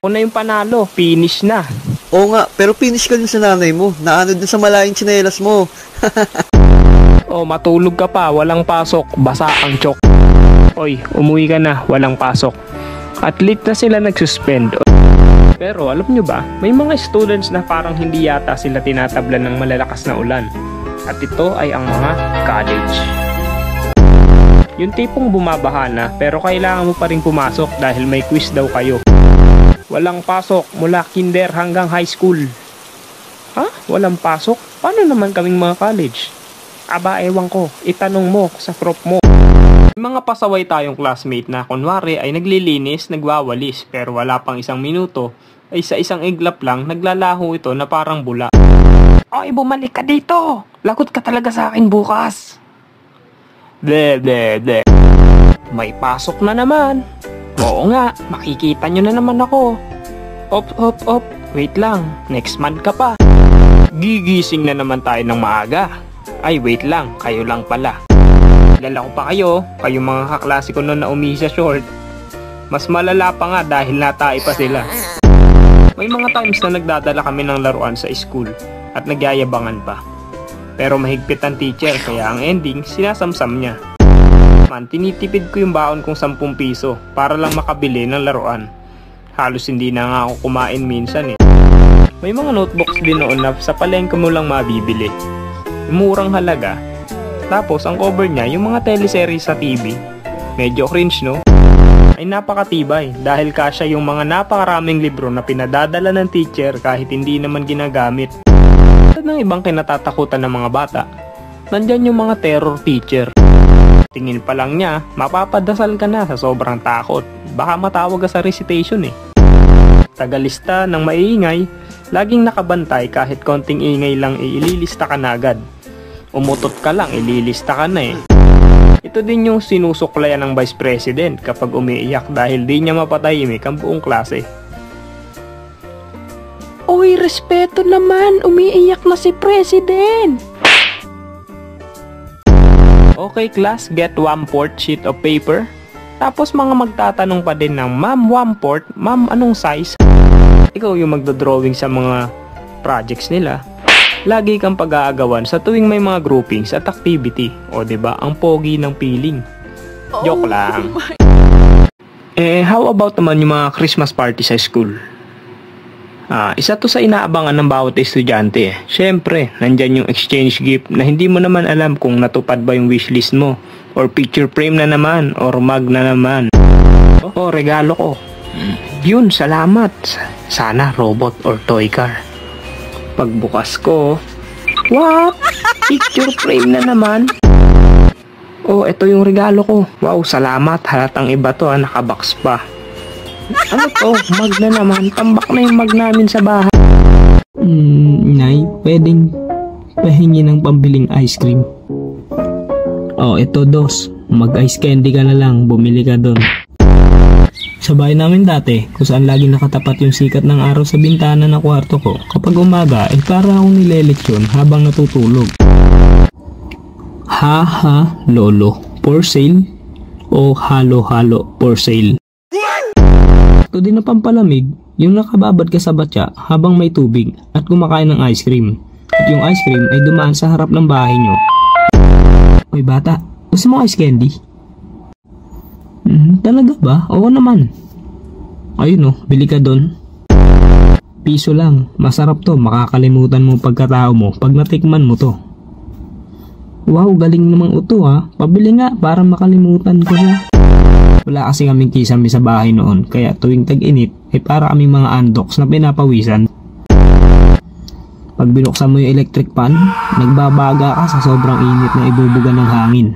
Ako na yung panalo, finish na. Oo nga, pero finish ka dun sa nanay mo. Naano dun sa malayang tsinelas mo. Oh, matulog ka pa, walang pasok, basa ang chok. Oy, umuwi ka na, walang pasok. At late na sila nag-suspend. Pero alam nyo ba, may mga students na parang hindi yata sila tinatablan ng malalakas na ulan. At ito ay ang mga college. Yung tipong bumabaha na pero kailangan mo pa rin pumasok dahil may quiz daw kayo. Walang pasok mula kinder hanggang high school. Ha? Walang pasok? Paano naman kaming mga college? Aba, ewan ko. Itanong mo sa prof mo. May mga pasaway tayong classmate na kunwari ay naglilinis, nagwawalis, pero wala pang isang minuto, ay sa isang iglap lang, naglalaho ito na parang bula. Oy, bumalik ka dito! Lagot ka talaga sa akin bukas! De. May pasok na naman. Oo nga, makikita nyo na naman ako. Op, wait lang, next month ka pa. Gigising na naman tayo ng maaga. Ay, wait lang, kayo lang pala. Kilala ko pa kayo, kayong mga kaklase ko noon na umihi sa short. Mas malala pa nga dahil natay pa sila. May mga times na nagdadala kami ng laruan sa school at nagyayabangan pa. Pero mahigpit ang teacher kaya ang ending sinasamsam niya. Man, tinitipid ko yung baon kong 10 piso para lang makabili ng laruan. Halos hindi na nga ako kumain minsan eh. May mga notebooks din noon na sa palengke mo lang mabibili. Murang halaga. Tapos ang cover niya yung mga teleserye sa TV. Medyo cringe no? Ay napakatibay dahil kasya yung mga napakaraming libro na pinadadala ng teacher kahit hindi naman ginagamit. At ng ibang kinatatakutan ng mga bata, nandyan yung mga terror teacher. Tingin pa lang niya, mapapadasal ka na sa sobrang takot. Baka matawag ka sa recitation eh. Tagalista ng maiingay, laging nakabantay kahit konting ingay lang ililista ka na agad. Umutot ka lang, ililista ka na eh. Ito din yung sinusuklayan ng Vice President kapag umiiyak dahil di niya mapatahimik ang buong klase. Uy, respeto naman, umiiyak na si President! Okay class, get 1/4 sheet of paper. Tapos mga magtatanong pa din ng Ma'am 1/4, Ma'am anong size? Ikaw yung magdodrawing sa mga projects nila. Lagi kang pag-aagawan sa tuwing may mga groupings at activity. O diba, ang pogi ng feeling. Joke lang. How about naman yung mga Christmas party sa school? Isa to sa inaabangan ng bawat estudyante. Siyempre, nandyan yung exchange gift na hindi mo naman alam kung natupad ba yung wishlist mo. Or picture frame na naman, or mug na naman. Oo, regalo ko. Yun, salamat. Sana robot or toy car. Pagbukas ko, wow, picture frame na naman. Oh, ito yung regalo ko. Wow, salamat. Halatang iba to, nakabox pa. Ano to? Mug na naman. Tambak na yung mug namin sa bahay. Nay, pwedeng pahingi ng pambiling ice cream. Oh, ito dos. Mag-ice candy ka na lang. Bumili ka doon. Sa bahay namin dati, kung saan lagi nakatapat yung sikat ng araw sa bintana ng kwarto ko, kapag umaga ay para akong nileleksyon habang natutulog. Ha, lolo, for sale? O halo-halo for sale? Ito din na pampalamig, yung nakababad ka sa batya habang may tubig at kumakain ng ice cream. At yung ice cream ay dumaan sa harap ng bahay nyo. Oy bata, gusto mo ice candy? Talaga ba? Oo naman. Ayun bili ka doon. Piso lang, masarap to, makakalimutan mo pagkatao mo pag natikman mo to. Wow, galing namang ito pabili nga para makalimutan ko na. Wala kasi kaming kisame sa bahay noon, kaya tuwing tag-init ay para kaming mga andoks na pinapawisan. Pag binuksan mo yung electric fan, nagbabaga ka sa sobrang init na ibubuga ng hangin.